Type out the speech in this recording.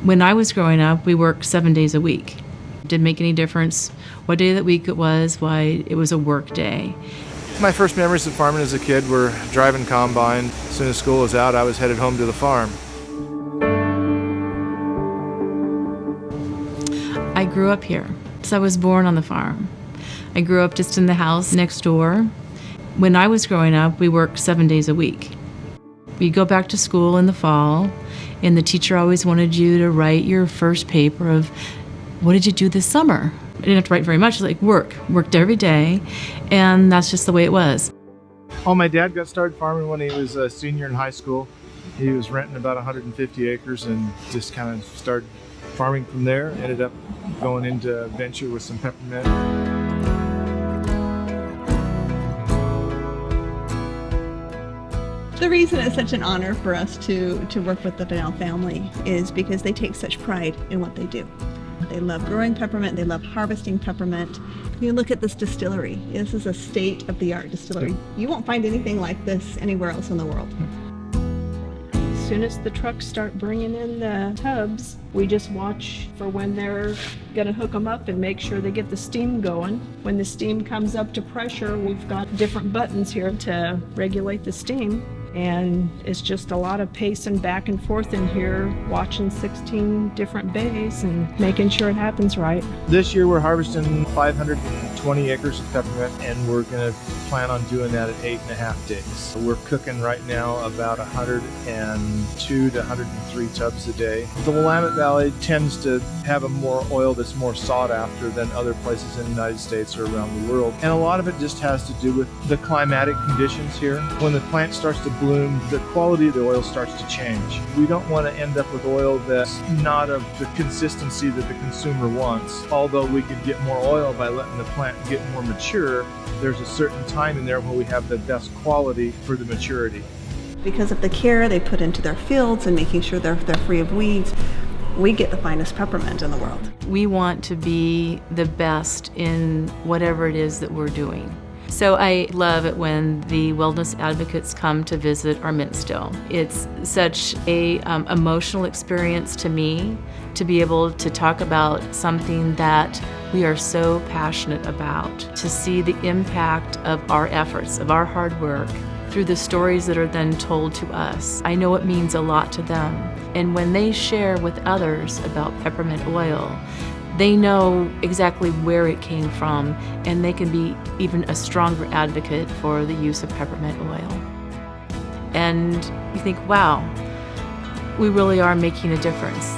When I was growing up, we worked 7 days a week. Didn't make any difference what day of the week it was, why it was a work day. My first memories of farming as a kid were driving combine. As soon as school was out, I was headed home to the farm. I grew up here, so I was born on the farm. I grew up just in the house next door. When I was growing up, we worked 7 days a week. We'd go back to school in the fall, and the teacher always wanted you to write your first paper of, what did you do this summer? I didn't have to write very much, like worked every day, and that's just the way it was. Oh, my dad got started farming when he was a senior in high school. He was renting about 150 acres and just kind of started farming from there. Ended up going into venture with some peppermint. The reason it's such an honor for us to work with the Fennell family is because they take such pride in what they do. They love growing peppermint, they love harvesting peppermint. You look at this distillery. This is a state-of-the-art distillery. You won't find anything like this anywhere else in the world. As soon as the trucks start bringing in the tubs, we just watch for when they're gonna hook them up and make sure they get the steam going. When the steam comes up to pressure, we've got different buttons here to regulate the steam. And it's just a lot of pacing back and forth in here, watching 16 different bays and making sure it happens right. This year we're harvesting 520 acres of peppermint, and we're going to plan on doing that at 8.5 days. We're cooking right now about 102 to 103 tubs a day. The Willamette Valley tends to have a more oil that's more sought after than other places in the United States or around the world. And a lot of it just has to do with the climatic conditions here. When the plant starts to bloom, the quality of the oil starts to change. We don't want to end up with oil that's not of the consistency that the consumer wants. Although we could get more oil by letting the plant get more mature, there's a certain time in there when we have the best quality for the maturity. Because of the care they put into their fields and making sure they're free of weeds, we get the finest peppermint in the world. We want to be the best in whatever it is that we're doing. So I love it when the wellness advocates come to visit our mint still. It's such a emotional experience to me to be able to talk about something that we are so passionate about, to see the impact of our efforts, of our hard work, through the stories that are then told to us. I know it means a lot to them. And when they share with others about peppermint oil, they know exactly where it came from, and they can be even a stronger advocate for the use of peppermint oil. And you think, wow, we really are making a difference.